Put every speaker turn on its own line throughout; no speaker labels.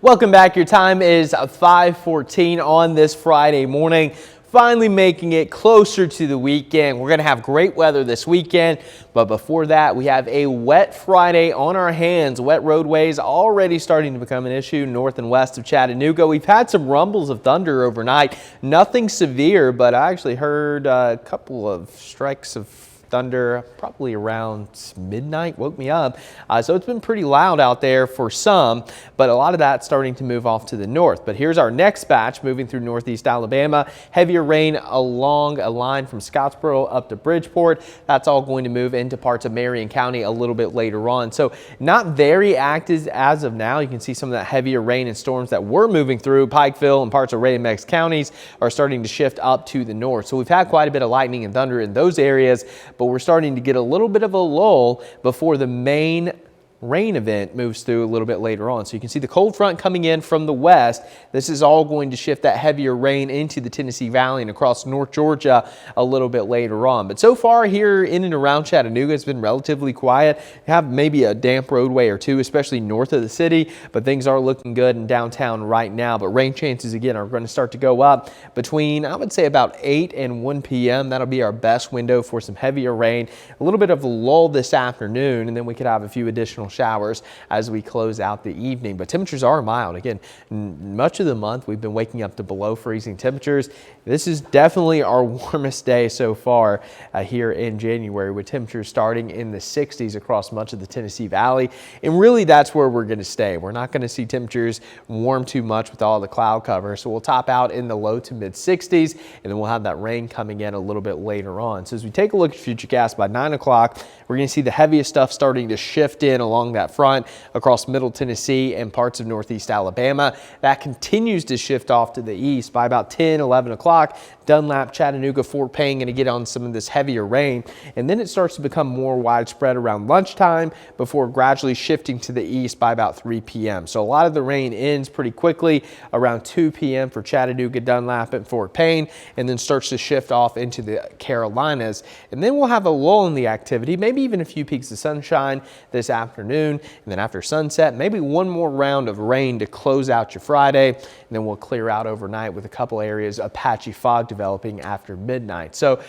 Welcome back. Your time is 5:14 on this Friday morning. Finally making it closer to the weekend. We're going to have great weather this weekend, but before that, we have a wet Friday on our hands. Wet roadways already starting to become an issue north and west of Chattanooga. We've had some rumbles of thunder overnight. Nothing severe, but I actually heard a couple of strikes of thunder probably around midnight, woke me up. So it's been pretty loud out there for some, but a lot of that's starting to move off to the north. But here's our next batch moving through northeast Alabama. Heavier rain along a line from Scottsboro up to Bridgeport. That's all going to move into parts of Marion County a little bit later on. So not very active as of now. You can see some of that heavier rain and storms that were moving through Pikeville and parts of Ray and Meigs counties are starting to shift up to the north. So we've had quite a bit of lightning and thunder in those areas, but we're starting to get a little bit of a lull before the main rain event moves through a little bit later on. So you can see the cold front coming in from the west. This is all going to shift that heavier rain into the Tennessee Valley and across North Georgia a little bit later on. But so far here in and around Chattanooga, it's been relatively quiet. You have maybe a damp roadway or two, especially north of the city, but things are looking good in downtown right now. But rain chances again are going to start to go up between, I would say, about 8 and 1 p.m. That'll be our best window for some heavier rain. A little bit of a lull this afternoon, and then we could have a few additional showers as we close out the evening. But temperatures are mild. Again, much of the month we've been waking up to below freezing temperatures. This is definitely our warmest day so far here in January, with temperatures starting in the 60s across much of the Tennessee Valley. And really that's where we're going to stay. We're not going to see temperatures warm too much with all the cloud cover. So we'll top out in the low to mid 60s, and then we'll have that rain coming in a little bit later on. So as we take a look at Futurecast, by 9 o'clock, we're going to see the heaviest stuff starting to shift in along that front across Middle Tennessee and parts of northeast Alabama. That continues to shift off to the east. By about 10, 11 o'clock, Dunlap, Chattanooga, Fort Payne going to get on some of this heavier rain, and then it starts to become more widespread around lunchtime before gradually shifting to the east by about 3 p.m. So a lot of the rain ends pretty quickly around 2 p.m. for Chattanooga, Dunlap, and Fort Payne, and then starts to shift off into the Carolinas. And then we'll have a lull in the activity, maybe even a few peaks of sunshine this afternoon. And then after sunset, maybe one more round of rain to close out your Friday. And then we'll clear out overnight with a couple areas of patchy fog developing after midnight. So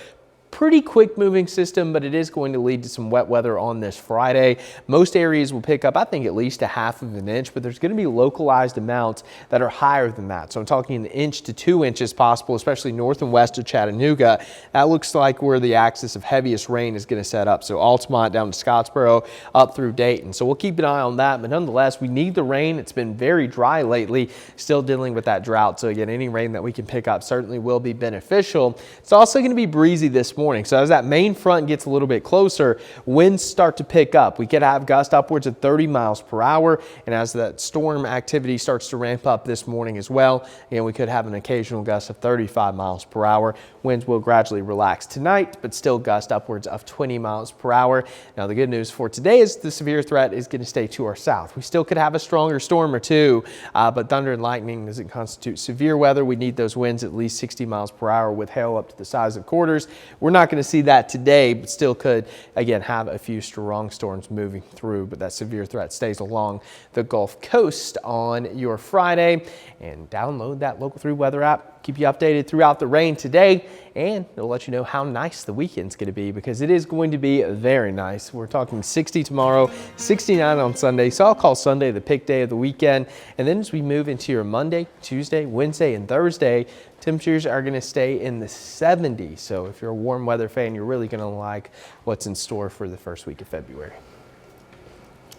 pretty quick moving system, but it is going to lead to some wet weather on this Friday. Most areas will pick up, I think, at least a half of an inch, but there's going to be localized amounts that are higher than that. So I'm talking an inch to 2 inches possible, especially north and west of Chattanooga. That looks like where the axis of heaviest rain is going to set up. So Altamont down to Scottsboro up through Dayton. So we'll keep an eye on that, but nonetheless, we need the rain. It's been very dry lately, still dealing with that drought. So again, any rain that we can pick up certainly will be beneficial. It's also going to be breezy this morning. So as that main front gets a little bit closer, winds start to pick up. We could have gusts upwards of 30 miles per hour. And as that storm activity starts to ramp up this morning as well, and we could have an occasional gust of 35 miles per hour. Winds will gradually relax tonight, but still gust upwards of 20 miles per hour. Now the good news for today is the severe threat is going to stay to our south. We still could have a stronger storm or two, but thunder and lightning doesn't constitute severe weather. We need those winds at least 60 miles per hour with hail up to the size of quarters. We're not going to see that today, but still could, again, have a few strong storms moving through, but that severe threat stays along the Gulf Coast on your Friday. And download that Local 3 weather app. Keep you updated throughout the rain today, and it'll let you know how nice the weekend's going to be, because it is going to be very nice. We're talking 60 tomorrow, 69 on Sunday. So I'll call Sunday the pick day of the weekend. And then as we move into your Monday, Tuesday, Wednesday, and Thursday, temperatures are going to stay in the 70s. So if you're a warm weather fan, you're really going to like what's in store for the first week of February.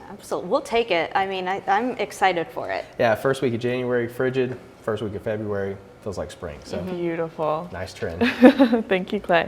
Absolutely. We'll take it. I mean, I'm excited for it.
Yeah, first week of January, frigid. First week of February, feels like spring. So
Beautiful.
nice trend.
Thank you, Clay.